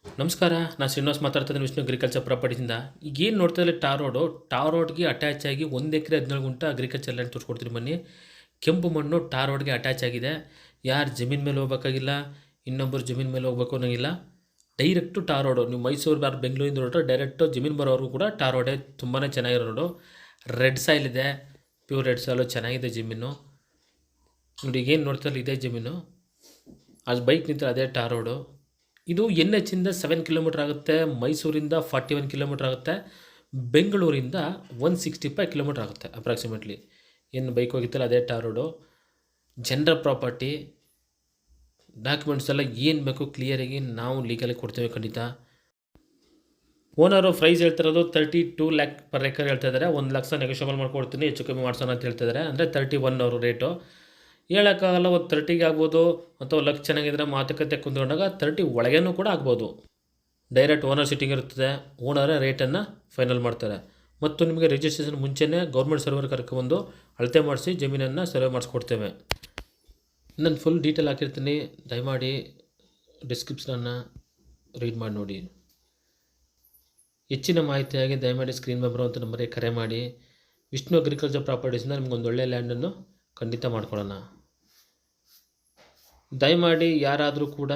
ನಮಸ್ಕಾರ. ನಾನು ಶ್ರೀನಿವಾಸ್ ಮಾತಾಡ್ತಿದ್ದೀನಿ ವಿಷ್ಣು ಅಗ್ರಿಕಲ್ಚರ್ ಪ್ರಾಪರ್ಟೀಸಿಂದ. ಈಗೇನು ನೋಡ್ತಾ ಇದ್ದಲ್ಲಿ ಟಾರ್ ರೋಡ್ಗೆ ಅಟ್ಯಾಚ್ ಆಗಿ 1 ಎಕರೆ 17 ಗುಂಟ ಅಗ್ರಿಕಲ್ಚರ್ ಲ್ಯಾಂಡ್ ತೋರಿಸ್ಕೊಡ್ತೀನಿ ಬನ್ನಿ. ಕೆಂಪು ಮಣ್ಣು ಟಾರ್ ರೋಡ್ಗೆ ಅಟ್ಯಾಚ್ ಆಗಿದೆ. ಯಾರು ಜಮೀನು ಮೇಲೆ ಹೋಗ್ಬೇಕಾಗಿಲ್ಲ, ಇನ್ನೊಬ್ಬರು ಜಮೀನು ಮೇಲೆ ಹೋಗ್ಬೇಕು ಅನ್ನೋಂಗಿಲ್ಲ. Direct tar road. ನೀವು ಮೈಸೂರು ಬಾರ್ ಬೆಂಗಳೂರಿಂದ ಹೊರಟ್ರೆ ಡೈರೆಕ್ಟು ಜಮೀನು ಬರೋವರೆಗೂ ಕೂಡ ಟಾರ್ ರೋಡೇ. ತುಂಬಾ ಚೆನ್ನಾಗಿರೋ ರೋಡು. ರೆಡ್ ಸಾಯಿಲ್ ಇದೆ, ಪ್ಯೂರ್ ರೆಡ್ ಸಾಯಿಲು, ಚೆನ್ನಾಗಿದೆ ಜಮೀನು. ನೋಡಿ ಈಗೇನು ನೋಡ್ತಾ ಇದೇ ಜಮೀನು. ಅದು ಬೈಕ್ ನಿಂತರೆ ಅದೇ ಟಾರ್ ರೋಡು. ಇದು ಎನ್ ಎಚ್ಚಿಂದ 7 ಕಿಲೋಮೀಟ್ರ್ ಆಗುತ್ತೆ, ಮೈಸೂರಿಂದ 41 ಕಿಲೋಮೀಟ್ರ್ ಆಗುತ್ತೆ, ಬೆಂಗಳೂರಿಂದ 165 ಕಿಲೋಮೀಟ್ರ್ ಆಗುತ್ತೆ ಅಪ್ರಾಕ್ಸಿಮೇಟ್ಲಿ. ಏನು ಬೈಕ್ ಹೋಗಿತ್ತಲ್ಲ ಅದೇ tar road. General property documents ಎಲ್ಲ ಏನು ಬೇಕು ಕ್ಲಿಯರಾಗಿ ನಾವು ಲೀಗಲಾಗಿ ಕೊಡ್ತೇವೆ ಖಂಡಿತ. ಓನರು ಪ್ರೈಸ್ ಹೇಳ್ತಿರೋದು 32 ಲ್ಯಾಕ್ ಪರ್ ಎಕರ್ ಹೇಳ್ತಾ ಇದ್ದಾರೆ. 1 ಲಕ್ಷ ನೆಗೋಷಿಯಬಲ್ ಮಾಡ್ಕೊಡ್ತೀನಿ, ಹೆಚ್ಚು ಕಮ್ಮಿ ಮಾಡ್ಸೋಣ ಅಂತ ಹೇಳ್ತಿದ್ದಾರೆ. ಅಂದರೆ 31 ಅವರು ರೇಟು ಹೇಳೋಕ್ಕಾಗಲ್ಲ. ಒಂದು 30ಗೆ ಆಗ್ಬೋದು, ಅಥವಾ ಲಕ್ ಚೆನ್ನಾಗಿದ್ರೆ ಮಾತುಕತೆ ಕುಂತ್ಕೊಂಡಾಗ 30 ಒಳಗೇನೂ ಕೂಡ ಆಗ್ಬೋದು. ಡೈರೆಕ್ಟ್ ಓನರ್ ಸಿಟ್ಟಿಂಗ್ ಇರ್ತದೆ, ಓನರೇ ರೇಟನ್ನು ಫೈನಲ್ ಮಾಡ್ತಾರೆ. ಮತ್ತು ನಿಮಗೆ ರಿಜಿಸ್ಟ್ರೇಷನ್ ಮುಂಚೆನೇ ಗೌರ್ಮೆಂಟ್ ಸರ್ವರ್ ಕರ್ಕೊಬಂದು ಅಳತೆ ಮಾಡಿಸಿ ಜಮೀನನ್ನು ಸರ್ವೆ ಮಾಡಿಸ್ಕೊಡ್ತೇವೆ. ನಾನು ಫುಲ್ ಡೀಟೇಲ್ ಹಾಕಿರ್ತೀನಿ, ದಯಮಾಡಿ ಡಿಸ್ಕ್ರಿಪ್ಷನನ್ನು ರೀಡ್ ಮಾಡಿ ನೋಡಿ. ಹೆಚ್ಚಿನ ಮಾಹಿತಿಯಾಗಿ ದಯಮಾಡಿ ಸ್ಕ್ರೀನ್ ಮೇಲೆ ಬರುವಂಥ ನಂಬರಿಗೆ ಕರೆ ಮಾಡಿ. ವಿಷ್ಣು ಅಗ್ರಿಕಲ್ಚರ್ ಪ್ರಾಪರ್ಟೀಸಿಂದ ನಿಮ್ಗೊಂದು ಒಳ್ಳೆಯ ಲ್ಯಾಂಡನ್ನು ಖಂಡಿತ ಮಾಡ್ಕೊಳ್ಳೋಣ. ದಯಮಾಡಿ ಯಾರಾದರೂ ಕೂಡ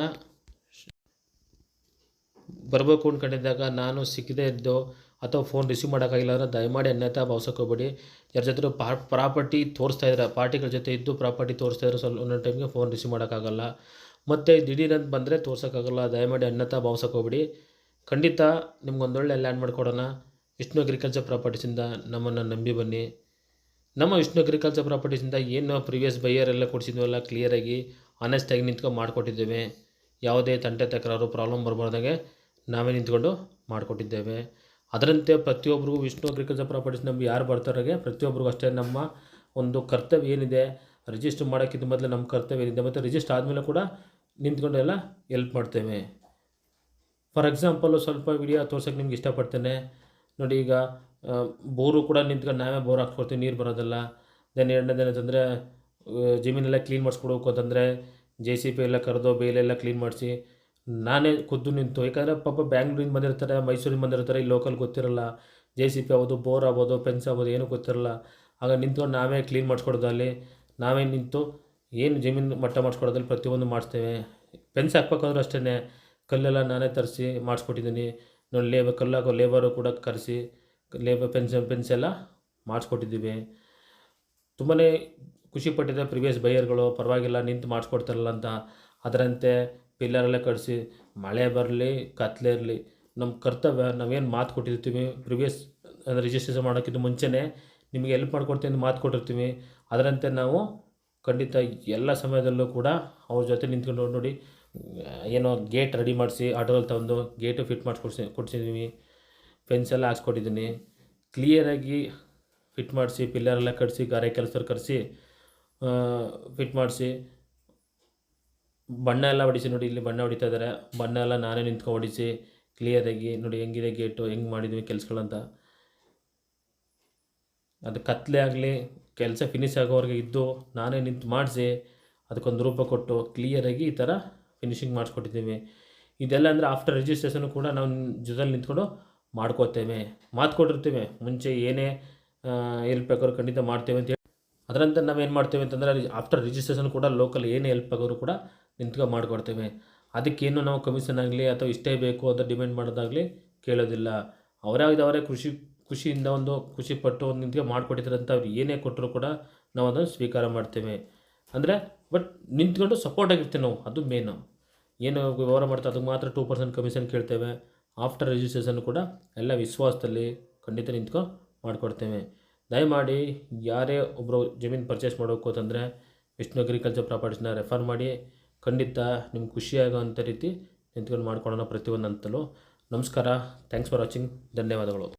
ಬರಬೇಕು ಅಂದ್ಕೊಂಡಿದ್ದಾಗ ನಾನು ಸಿಗದೇ ಇದ್ದೋ ಅಥವಾ ಫೋನ್ ರಿಸೀವ್ ಮಾಡೋಕ್ಕಾಗಿಲ್ಲ ಅಂದರೆ ದಯಮಾಡಿ ಅನ್ಯತಾ ಭಾವಿಸೋಕೆ ಹೋಗಬೇಡಿ. ಯಾರ ಜೊತೆ ಪ್ರಾಪರ್ಟಿ ತೋರಿಸ್ತಾ ಇದ್ದಾರೆ, ಪಾರ್ಟಿಗಳ ಜೊತೆ ಇದ್ದು ಪ್ರಾಪರ್ಟಿ ತೋರಿಸ್ತಾ ಇದ್ದಾರೆ, ಸ್ವಲ್ಪ ಒಂದೊಂದು ಟೈಮ್ಗೆ ಫೋನ್ ರಿಸೀವ್ ಮಾಡೋಕ್ಕಾಗಲ್ಲ, ಮತ್ತು ದಿಢೀರಂತ ಬಂದರೆ ತೋರ್ಸೋಕ್ಕಾಗಲ್ಲ. ದಯಮಾಡಿ ಅನ್ಯತಾ ಭಾವಿಸೋಕೆ ಹೋಗಬೇಡಿ. ಖಂಡಿತ ನಿಮ್ಗೊಂದೊಳ್ಳೆ ಲ್ಯಾಂಡ್ ಮಾಡಿಕೊಡೋಣ. ವಿಷ್ಣು ಅಗ್ರಿಕಲ್ಚರ್ ಪ್ರಾಪರ್ಟೀಸಿಂದ ನಮ್ಮನ್ನು ನಂಬಿ ಬನ್ನಿ. ನಮ್ಮ ವಿಷ್ಣು ಅಗ್ರಿಕಲ್ಚರ್ ಪ್ರಾಪರ್ಟೀಸಿಂದ ಏನು ಪ್ರಿವಿಯಸ್ ಬೈಯರ್ ಎಲ್ಲ ಕೊಡಿಸಿದ್ವಲ್ಲ ಕ್ಲಿಯರಾಗಿ ಆನೆಸ್ಟಾಗಿ ನಿಂತ್ಕೊಂಡು ಮಾಡಿಕೊಟ್ಟಿದ್ದೇವೆ. ಯಾವುದೇ ತಂಟೆ ತಕರಾರು ಪ್ರಾಬ್ಲಮ್ ಬರಬಾರ್ದಾಗೆ ನಾವೇ ನಿಂತ್ಕೊಂಡು ಮಾಡಿಕೊಟ್ಟಿದ್ದೇವೆ. ಅದರಂತೆ ಪ್ರತಿಯೊಬ್ಬರಿಗೂ ವಿಷ್ಣು ಅಗ್ರಿಕಲ್ಚರ್ ಪ್ರಾಪರ್ಟೀಸ್ ನಂಬಿ ಯಾರು ಬರ್ತಾರಾಗೆ ಪ್ರತಿಯೊಬ್ಬರಿಗೂ ಅಷ್ಟೇ ನಮ್ಮ ಒಂದು ಕರ್ತವ್ಯ ಏನಿದೆ, ರಿಜಿಸ್ಟರ್ ಮಾಡೋಕ್ಕಿಂತ ಮೊದಲು ನಮ್ಮ ಕರ್ತವ್ಯ ಏನಿದೆ, ಮತ್ತು ರಿಜಿಸ್ಟರ್ ಆದಮೇಲೆ ಕೂಡ ನಿಂತ್ಕೊಂಡು ಎಲ್ಲ ಎಲ್ಪ್ ಮಾಡ್ತೇವೆ. ಫಾರ್ ಎಕ್ಸಾಂಪಲು ಸ್ವಲ್ಪ ವಿಡಿಯೋ ತೋರ್ಸೋಕ್ಕೆ ನಿಮ್ಗೆ ಇಷ್ಟಪಡ್ತೇನೆ ನೋಡಿ. ಈಗ ಬೋರು ಕೂಡ ನಿಂತ್ಕೊಂಡು ನಾವೇ ಬೋರ್ ಹಾಕ್ಕೊಡ್ತೀವಿ, ನೀರು ಬರೋದಲ್ಲ. ದೆನ್ ಎರಡನೇದೇನು ಅಂತಂದರೆ ಜಮೀನೆಲ್ಲ ಕ್ಲೀನ್ ಮಾಡಿಸ್ಕೊಡ್ಬೇಕು ಅಂತಂದರೆ JCB ಎಲ್ಲ ಕರೆದು ಬೇಲೆಲ್ಲ ಕ್ಲೀನ್ ಮಾಡಿಸಿ ನಾನೇ ಖುದ್ದು ನಿಂತು, ಯಾಕಂದರೆ ಪಾಪ ಬ್ಯಾಂಗ್ಳೂರಿಂದ ಬಂದಿರ್ತಾರೆ, ಮೈಸೂರಿಂದ ಬಂದಿರ್ತಾರೆ, ಈ ಲೋಕಲ್ ಗೊತ್ತಿರಲ್ಲ. JCB ಆಗ್ಬೋದು, ಬೋರ್ ಆಗ್ಬೋದು, ಫೆನ್ಸ್ ಆಗ್ಬೋದು, ಏನೂ ಗೊತ್ತಿರಲ್ಲ. ಆಗ ನಿಂತ್ಕೊಂಡು ನಾವೇ ಕ್ಲೀನ್ ಮಾಡಿಸ್ಕೊಡೋದಲ್ಲಿ, ನಾವೇ ನಿಂತು ಏನು ಜಮೀನು ಮಟ್ಟ ಮಾಡಿಸ್ಕೊಡೋದಲ್ಲಿ ಪ್ರತಿಯೊಂದು ಮಾಡಿಸ್ತೇವೆ. ಫೆನ್ಸ್ ಹಾಕ್ಬೇಕಾದ್ರೂ ಅಷ್ಟೇ ಕಲ್ಲೆಲ್ಲ ನಾನೇ ತರಿಸಿ ಮಾಡಿಸ್ಕೊಟ್ಟಿದ್ದೀನಿ ನೋಡಿ. ಕಲ್ಲು ಹಾಕೋ ಲೇಬರು ಕೂಡ ಕರೆಸಿ ಫೆನ್ಸ್ ಎಲ್ಲ ಮಾಡಿಸ್ಕೊಟ್ಟಿದ್ದೀವಿ. ತುಂಬಾ ಖುಷಿಪಟ್ಟಿದೆ ಪ್ರಿವಿಯಸ್ ಬೈಯರ್ಗಳು, ಪರವಾಗಿಲ್ಲ ನಿಂತು ಮಾಡಿಸ್ಕೊಡ್ತಾರಲ್ಲ ಅಂತ. ಅದರಂತೆ ಪಿಲ್ಲರೆಲ್ಲ ಕಳಿಸಿ ಮಳೆ ಬರಲಿ ಕತ್ಲೆ ಇರಲಿ ನಮ್ಮ ಕರ್ತವ್ಯ, ನಾವೇನು ಮಾತು ಕೊಟ್ಟಿರ್ತೀವಿ ಪ್ರಿವಿಯಸ್ ರಿಜಿಸ್ಟ್ರೇಷನ್ ಮಾಡೋಕ್ಕಿಂತ ಮುಂಚೆನೇ ನಿಮಗೆ ಎಲ್ಪ್ ಮಾಡಿಕೊಡ್ತೀನಿ ಅಂತ ಮಾತು ಕೊಟ್ಟಿರ್ತೀವಿ. ಅದರಂತೆ ನಾವು ಖಂಡಿತ ಎಲ್ಲ ಸಮಯದಲ್ಲೂ ಕೂಡ ಅವ್ರ ಜೊತೆ ನಿಂತ್ಕೊಂಡು ನೋಡಿ. ಏನೋ ಗೇಟ್ ರೆಡಿ ಮಾಡಿಸಿ ಆಟೋದಲ್ಲಿ ತಂದು ಗೇಟು ಫಿಟ್ ಕೊಡ್ಸಿದ್ದೀವಿ. ಫೆನ್ಸ್ ಎಲ್ಲ ಹಾಕ್ಸ್ಕೊಟ್ಟಿದ್ದೀನಿ, ಕ್ಲಿಯರಾಗಿ ಫಿಟ್ ಮಾಡಿಸಿ, ಪಿಲ್ಲರೆಲ್ಲ ಕಟ್ಟಿಸಿ, ಗಾರೆ ಕೆಲಸದವ್ರು ಕರೆಸಿ ಫಿಟ್ ಮಾಡಿಸಿ, ಬಣ್ಣ ಎಲ್ಲ ಹೊಡಿಸಿ ನೋಡಿ. ಇಲ್ಲಿ ಬಣ್ಣ ಹೊಡಿತಾ ಇದ್ದಾರೆ, ಬಣ್ಣ ಎಲ್ಲ ನಾನೇ ನಿಂತ್ಕೊಂಡು ಹೊಡಿಸಿ ಕ್ಲಿಯರಾಗಿ ನೋಡಿ ಹೆಂಗಿದೆ ಗೇಟು, ಹೆಂಗೆ ಮಾಡಿದ್ವಿ ಕೆಲಸಗಳಂತ. ಅದು ಕತ್ಲೆ ಆಗಲಿ ಕೆಲಸ ಫಿನಿಶ್ ಆಗೋವರೆಗೆ ಇದ್ದು ನಾನೇ ನಿಂತು ಮಾಡಿಸಿ ಅದಕ್ಕೊಂದು ರೂಪ ಕೊಟ್ಟು ಕ್ಲಿಯರಾಗಿ ಈ ಥರ ಫಿನಿಶಿಂಗ್ ಮಾಡಿಸ್ಕೊಟ್ಟಿದ್ದೀವಿ. ಇದೆಲ್ಲ ಅಂದರೆ ಆಫ್ಟರ್ ರಿಜಿಸ್ಟ್ರೇಷನು ಕೂಡ ನಾವು ಜೊತೆಲಿ ನಿಂತ್ಕೊಂಡು ಮಾಡ್ಕೋತೇವೆ, ಮಾತು ಕೊಟ್ಟಿರ್ತೀವಿ ಮುಂಚೆ ಏನೇ ಹೆಲ್ಪ್ ಬೇಕಾದ್ರೂ ಖಂಡಿತ ಮಾಡ್ತೇವೆ ಅಂತೇಳಿ. ಅದರಂತೆ ನಾವೇನು ಮಾಡ್ತೇವೆ ಅಂತಂದರೆ ಆಫ್ಟರ್ ರಿಜಿಸ್ಟ್ರೇಷನ್ ಕೂಡ ಲೋಕಲ್ ಏನು ಹೆಲ್ಪ್ ಬೇಕಾದ್ರೂ ಕೂಡ ನಿಂತ್ಕೊಂಡು ಮಾಡಿಕೊಡ್ತೇವೆ. ಅದಕ್ಕೇನು ನಾವು ಕಮಿಷನ್ ಆಗಲಿ ಅಥವಾ ಇಷ್ಟೇ ಬೇಕು ಅಂತ ಡಿಮ್ಯಾಂಡ್ ಮಾಡೋದಾಗಲಿ ಕೇಳೋದಿಲ್ಲ. ಅವರೇ ಖುಷಿಯಿಂದ ಒಂದು ಖುಷಿಪಟ್ಟು ಒಂದು ನಿಂತ್ಕೊಂಡು ಮಾಡಿಕೊಟ್ಟಿದ್ರಂತ ಅವ್ರು ಏನೇ ಕೊಟ್ಟರು ಕೂಡ ನಾವು ಅದನ್ನು ಸ್ವೀಕಾರ ಮಾಡ್ತೇವೆ. ಅಂದರೆ ಬಟ್ ನಿಂತ್ಕೊಂಡು ಸಪೋರ್ಟಾಗಿರ್ತೀವಿ ನಾವು, ಅದು ಮೇನು. ಏನು ವ್ಯವಹಾರ ಮಾಡ್ತಾರೆ ಅದಕ್ಕೆ ಮಾತ್ರ 2% ಕಮಿಷನ್ ಕೇಳ್ತೇವೆ. ಆಫ್ಟರ್ ರಿಜಿಸ್ಟ್ರೇಷನ್ ಕೂಡ ಎಲ್ಲ ವಿಶ್ವಾಸದಲ್ಲಿ ಖಂಡಿತ ನಿಂತ್ಕೊಂಡು ಮಾಡಿಕೊಡ್ತೇವೆ. ದಯಮಾಡಿ ಯಾರೇ ಒಬ್ಬರು ಜಮೀನು ಪರ್ಚೇಸ್ ಮಾಡಬೇಕು ಅಂತಂದರೆ ವಿಷ್ಣು ಅಗ್ರಿಕಲ್ಚರ್ ಪ್ರಾಪರ್ಟೀಸ್ನ ರೆಫರ್ ಮಾಡಿ. ಖಂಡಿತ ನಿಮ್ಗೆ ಖುಷಿಯಾಗೋವಂಥ ರೀತಿ ನಿಂತ್ಕೊಂಡು ಮಾಡ್ಕೊಡೋಣ ಪ್ರತಿಯೊಂದು ಹಂತಲ್ಲೂ. ನಮಸ್ಕಾರ, ಥ್ಯಾಂಕ್ಸ್ ಫಾರ್ ವಾಚಿಂಗ್, ಧನ್ಯವಾದಗಳು.